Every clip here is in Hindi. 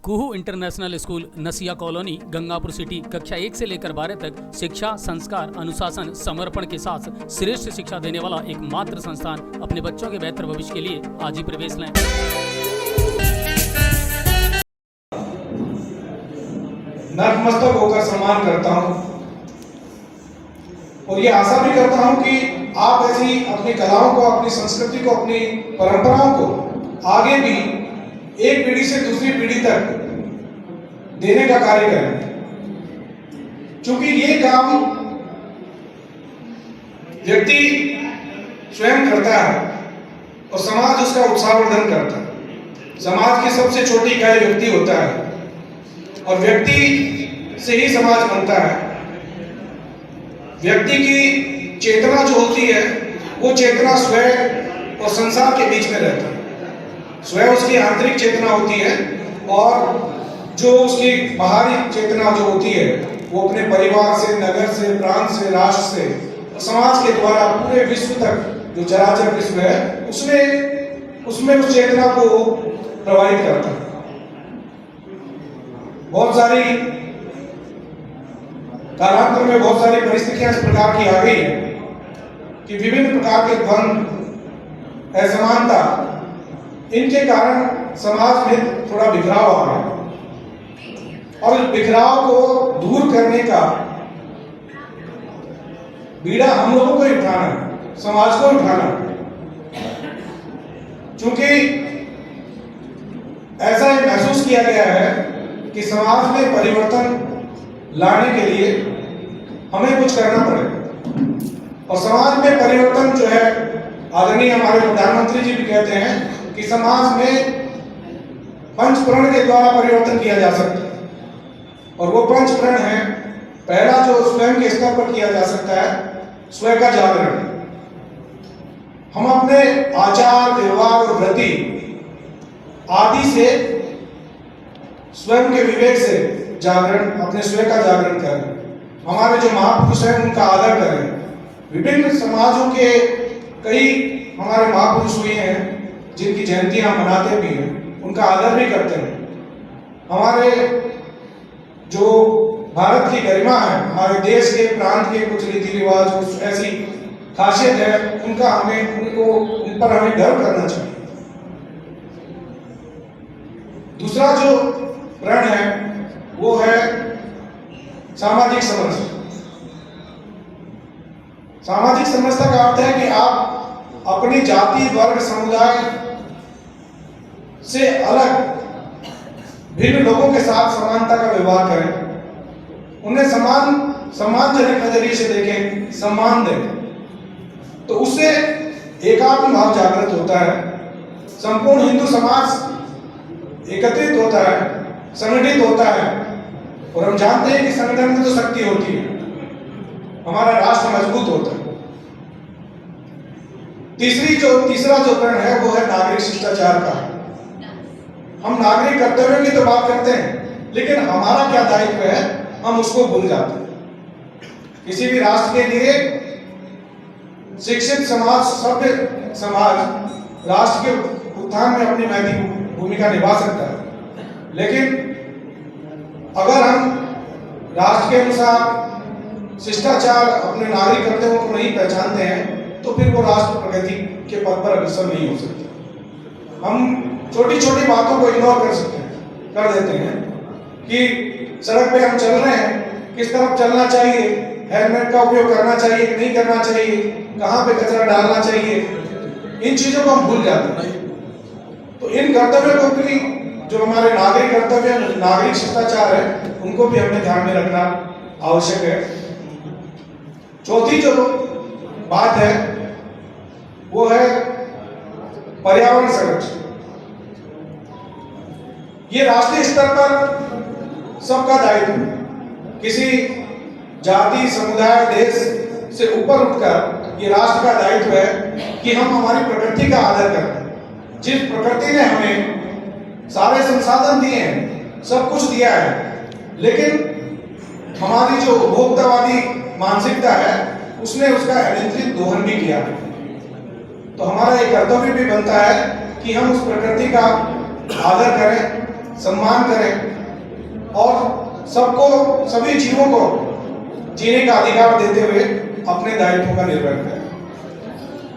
कुहू इंटरनेशनल स्कूल नसिया कॉलोनी गंगापुर सिटी कक्षा 1 से लेकर 12 तक शिक्षा, संस्कार, अनुशासन, समर्पण के साथ श्रेष्ठ शिक्षा देने वाला एकमात्र संस्थान। अपने बच्चों के बेहतर भविष्य के लिए आज ही प्रवेश लें। नतमस्तक होकर सम्मान करता हूं और ये आशा भी करता हूं कि आप ऐसी अपनी कलाओं को, अपनी संस्कृति को, अपनी परंपराओं को आगे भी एक पीढ़ी से दूसरी पीढ़ी तक देने का कार्य करें, क्योंकि ये काम व्यक्ति स्वयं करता है और समाज उसका उत्साहवर्धन करता है। समाज की सबसे छोटी इकाई व्यक्ति होता है और व्यक्ति से ही समाज बनता है। व्यक्ति की चेतना जो होती है वो चेतना स्वयं और संसार के बीच में रहता है। स्वयं उसकी आंतरिक चेतना होती है और जो उसकी बाहरी चेतना जो होती है वो अपने परिवार से, नगर से, प्रांत से, राष्ट्र से और समाज के द्वारा पूरे विश्व तक जो चराचर विश्व है उसमें उस चेतना को प्रभावित करता है। बहुत सारी कालांतर में बहुत सारी परिस्थितियां इस प्रकार की आ गई है कि विभिन्न प्रकार के द्वंद्व, असमानता, इनके कारण समाज में थोड़ा बिखराव आ गया और इस बिखराव को दूर करने का बीड़ा हम लोगों को ही उठाना है, समाज को उठाना है। क्योंकि ऐसा ही महसूस किया गया है कि समाज में परिवर्तन लाने के लिए हमें कुछ करना पड़ेगा और समाज में परिवर्तन जो है, आदरणीय हमारे प्रधानमंत्री जी भी कहते हैं कि समाज में पंचप्रण के द्वारा परिवर्तन किया जा सकता है और वो पंचप्रण है, पहला जो स्वयं के स्तर पर किया जा सकता है, स्वयं का जागरण। हम अपने आचार, व्यवहार और वृत्ति आदि से स्वयं के विवेक से जागरण, अपने स्वयं का जागरण करें। हमारे जो महापुरुष हैं उनका आदर करें। विभिन्न समाजों के कई हमारे महापुरुष हुए हैं जिनकी जयंती हम मनाते भी हैं, उनका आदर भी करते हैं। हमारे जो भारत की गरिमा है, हमारे देश के, प्रांत के कुछ रीति रिवाज, कुछ ऐसी खासियत है, उन पर हमें गर्व करना चाहिए। दूसरा जो प्रण है वो है सामाजिक समरसता। सामाजिक समरसता का अर्थ है कि आप अपनी जाति, वर्ग, समुदाय से अलग भिन्न लोगों के साथ समानता का व्यवहार करें, उन्हें सम्मानजनक नजरिए से देखें, सम्मान दें। तो उससे एकात्म भाव जागृत होता है, संपूर्ण हिंदू समाज एकत्रित होता है, संगठित होता है और हम जानते हैं कि संगठन में तो शक्ति होती है, हमारा राष्ट्र मजबूत होता है। तीसरा जो प्रण है वो है नागरिक शिष्टाचार का। हम नागरिक कर्तव्यों की तो बात करते हैं, लेकिन हमारा क्या दायित्व है हम उसको भूल जाते हैं। किसी भी राष्ट्र के लिए शिक्षित समाज, सभ्य समाज राष्ट्र के उत्थान में अपनी महत्वपूर्ण भूमिका निभा सकता है, लेकिन अगर हम राष्ट्र के अनुसार शिष्टाचार, अपने नागरिक कर्तव्यों को नहीं पहचानते हैं तो फिर वो राष्ट्र प्रगति के पथ पर अग्रसर नहीं हो सकता। हम छोटी छोटी बातों को इग्नोर कर देते हैं कि सड़क पे हम चल रहे हैं, किस तरफ चलना चाहिए, हेलमेट का उपयोग करना चाहिए कि नहीं करना चाहिए, कहाँ पे कचरा डालना चाहिए, इन चीजों को हम भूल जाते हैं। तो इन कर्तव्यों को भी, जो हमारे नागरिक कर्तव्य, नागरिक शिष्टाचार है, उनको भी हमें ध्यान में रखना आवश्यक है। चौथी जो बात है वो है पर्यावरण संरक्षण। ये राष्ट्रीय स्तर पर सबका दायित्व है। किसी जाति, समुदाय, देश से ऊपर उठकर ये राष्ट्र का दायित्व है कि हम हमारी प्रकृति का आदर करें। जिस प्रकृति ने हमें सारे संसाधन दिए हैं, सब कुछ दिया है, लेकिन हमारी जो उपभोक्तावादी मानसिकता है उसने उसका अनियंत्रित दोहन भी किया। तो हमारा एक कर्तव्य भी बनता है कि हम उस प्रकृति का आदर करें, सम्मान करें और सबको, सभी जीवों को जीने का अधिकार देते हुए अपने दायित्वों का निर्वहन करें।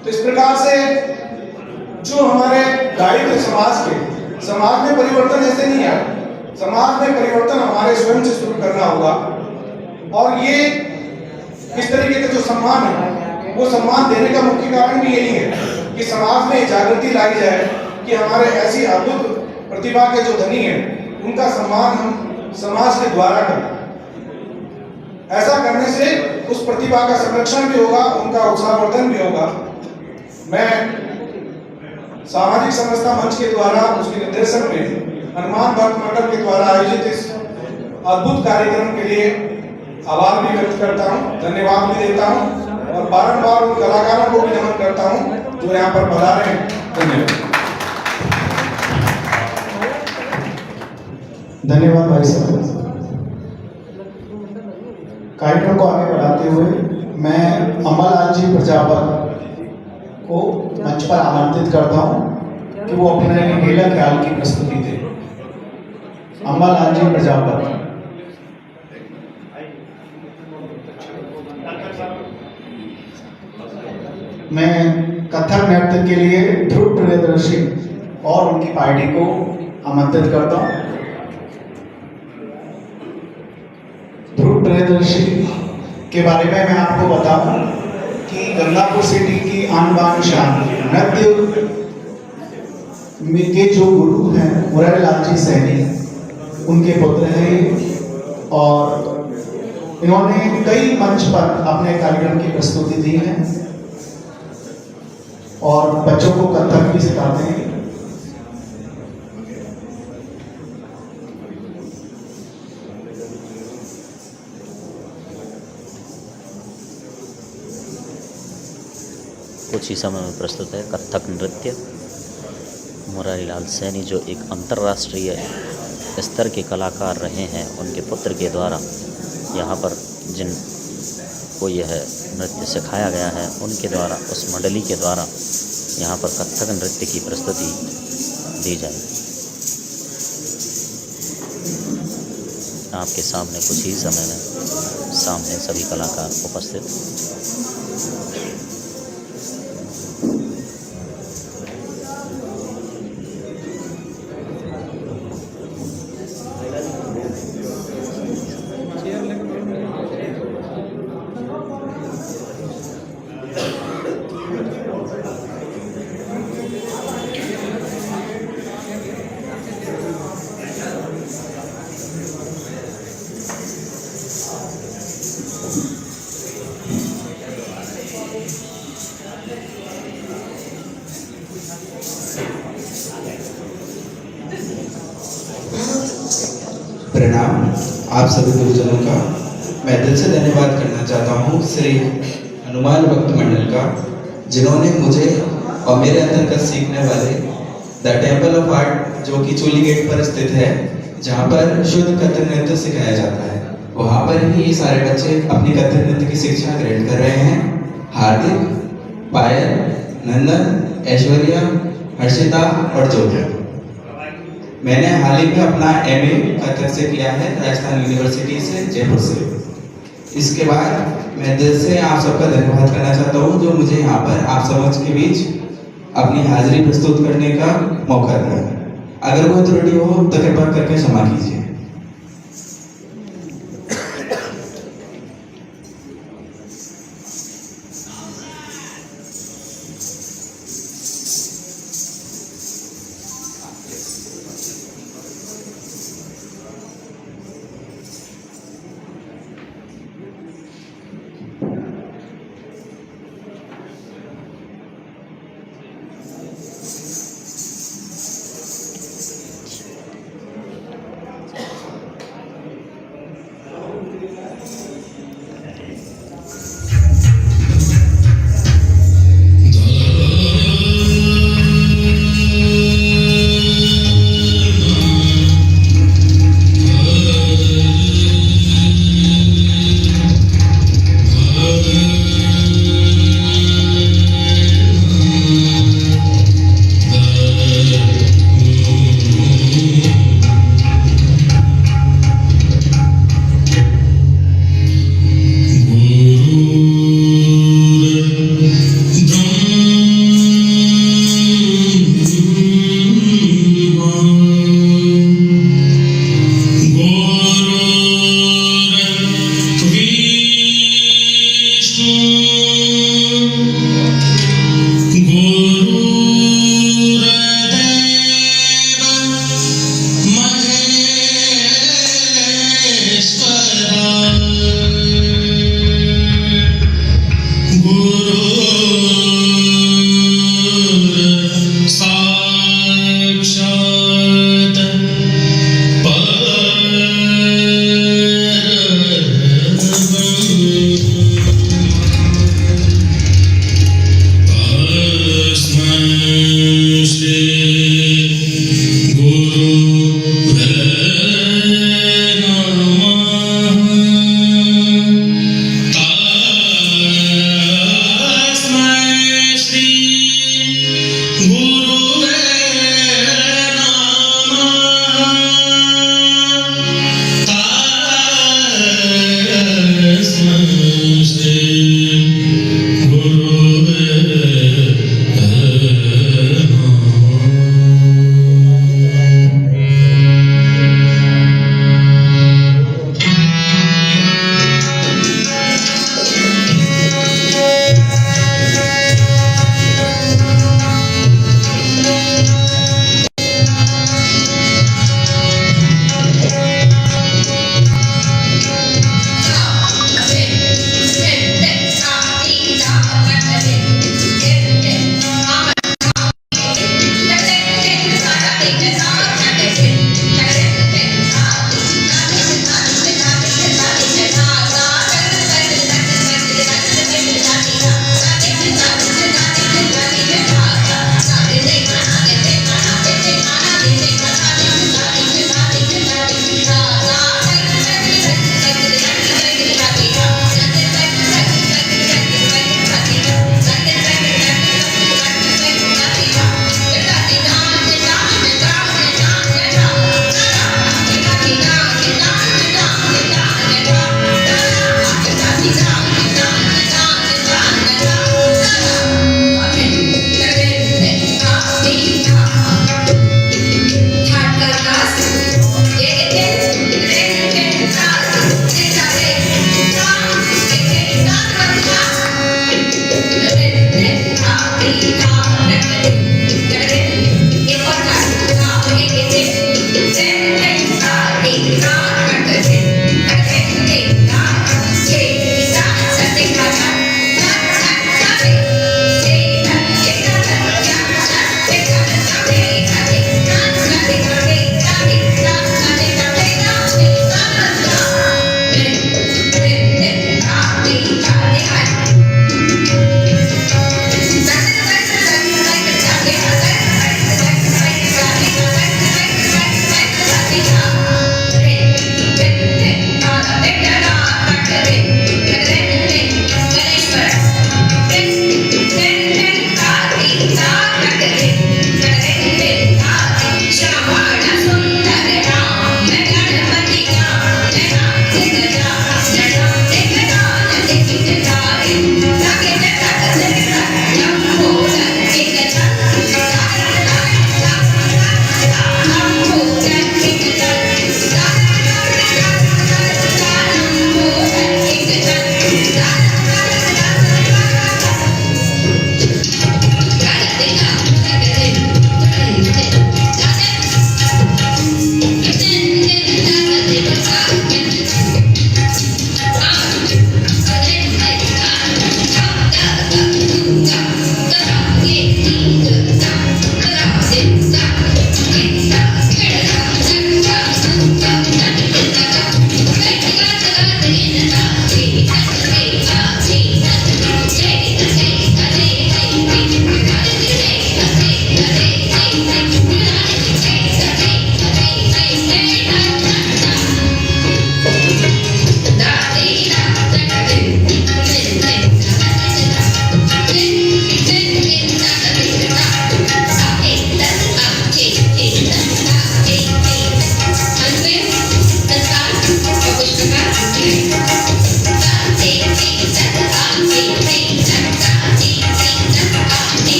तो इस प्रकार से जो हमारे दायित्व समाज में परिवर्तन ऐसे नहीं आए, समाज में परिवर्तन हमारे स्वयं से शुरू करना होगा। और ये इस तरीके का जो सम्मान है, वो सम्मान देने का मुख्य कारण भी यही है कि समाज में जागृति लाई जाए कि हमारे ऐसी अद्भुत प्रतिभा के जो धनी हैं, उनका सम्मान हम समाज के द्वारा करें। ऐसा करने से उस प्रतिभा का संरक्षण भी होगा, उनका उत्साहवर्धन भी होगा। मैं सामाजिक समरसता मंच के द्वारा, उसके निर्देशन में हनुमान भक्त मंडल के द्वारा आयोजित इस अद्भुत कार्यक्रम के लिए आभार भी व्यक्त करता हूँ, धन्यवाद भी देता हूँ और बारंबार उन कलाकारों को भी नमन करता हूँ जो यहाँ पर पधारे हैं। धन्यवाद भाई साहब। कार्यक्रम को आगे बढ़ाते हुए मैं अम्बालाल जी प्रजापत को मंच पर आमंत्रित करता हूँ कि वो अपने लीला ख्याल की प्रस्तुति दें। अम्बालाल जी प्रजापत। मैं कथक नृत्य के लिए ध्रुव प्रियदर्शी और उनकी पार्टी को आमंत्रित करता हूँ। ध्रुव प्रियदर्शी के बारे में मैं आपको बताऊं कि गंगापुर सिटी की आन बान शान नृत्य के जो गुरु हैं मुरारी लाल जी सैनी, उनके पुत्र हैं और इन्होंने कई मंच पर अपने कार्यक्रम की प्रस्तुति दी है और बच्चों को कथक भी सिखाते हैं। कुछ ही समय में प्रस्तुत है कथक नृत्य। मुरारी लाल सैनी जो एक अंतर्राष्ट्रीय स्तर के कलाकार रहे हैं, उनके पुत्र के द्वारा यहाँ पर जिन को यह नृत्य सिखाया गया है, उनके द्वारा, उस मंडली के द्वारा यहाँ पर कथक नृत्य की प्रस्तुति दी जाए। आपके सामने कुछ ही समय में सामने सभी कलाकार उपस्थित। प्रणाम आप सभी गुरुजनों का। मैं दिल से धन्यवाद करना चाहता हूँ श्री हनुमान भक्त मंडल का, जिन्होंने मुझे और मेरे अंतर्गत सीखने वाले द टेम्पल ऑफ आर्ट, जो कि चोली गेट पर स्थित है, जहाँ पर शुद्ध कथक नृत्य सिखाया जाता है, वहाँ पर ही सारे बच्चे अपनी कथक नृत्य की शिक्षा ग्रहण कर रहे हैं। हार्दिक, पायल, नंदन, ऐश्वर्या, हर्षिता और ज्योति। मैंने हाल ही में अपना MA कथक से किया है, राजस्थान यूनिवर्सिटी से, जयपुर से। इसके बाद मैं दिल से आप सबका धन्यवाद करना चाहता हूँ जो मुझे यहाँ पर आप समझ के बीच अपनी हाजिरी प्रस्तुत करने का मौका दिया। अगर कोई त्रुटि हो तो कृपया करके क्षमा कीजिए।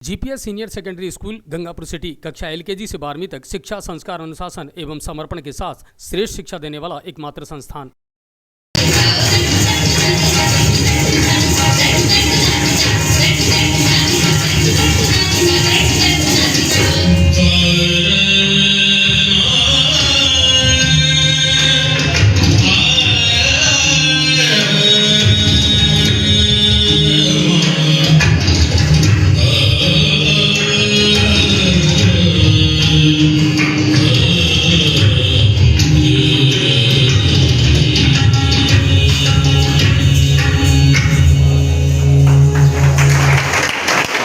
GPS senior secondary school Gangapur city कक्षा एलकेजी से 12वीं तक शिक्षा, संस्कार, अनुशासन एवं समर्पण के साथ श्रेष्ठ शिक्षा देने वाला एकमात्र संस्थान।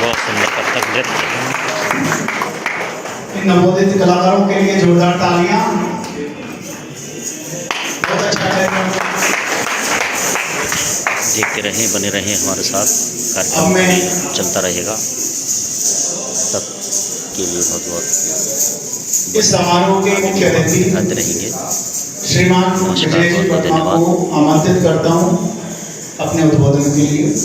बहुत सुंदर कथक नृत्य। इन नवोदित कलाकारों के लिए जोरदार तालियां। बहुत अच्छा कार्यक्रम। देखते रहें, बने रहें हमारे साथ, अब मैं कार्यक्रम चलता रहेगा। तब के लिए बहुत बहुत इस समारोह के मुख्य अतिथि आते रहेंगे। श्रीमान नमस्कार, विजय जी बहुत-बहुत वर्मा धन्यवाद। को आमंत्रित करता हूं अपने उद्बोधन के लिए।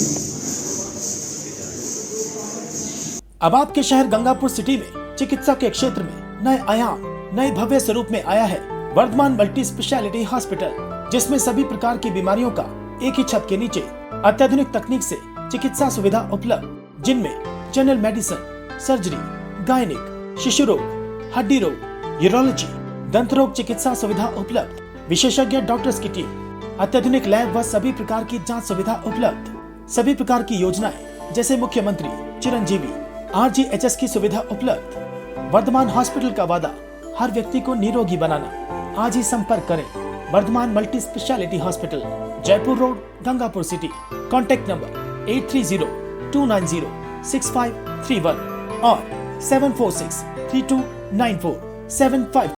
अब आपके शहर गंगापुर सिटी में चिकित्सा के क्षेत्र में नए आयाम, नए भव्य स्वरूप में आया है वर्धमान मल्टी स्पेशलिटी हॉस्पिटल, जिसमें सभी प्रकार की बीमारियों का एक ही छत के नीचे अत्याधुनिक तकनीक से चिकित्सा सुविधा उपलब्ध, जिनमें जनरल मेडिसिन, सर्जरी, गायनिक, शिशु रोग, हड्डी रोग, यूरोलॉजी, दंत रोग चिकित्सा सुविधा उपलब्ध, विशेषज्ञ डॉक्टर्स की टीम, अत्याधुनिक लैब व सभी प्रकार की जांच सुविधा उपलब्ध, सभी प्रकार की योजनाएं जैसे मुख्यमंत्री चिरंजीवी RGHS की सुविधा उपलब्ध। वर्धमान हॉस्पिटल का वादा हर व्यक्ति को निरोगी बनाना। आज ही संपर्क करें Vardhman multi speciality hospital, Jaipur road, Gangapur city. Contact number 8302906531 और 746329475।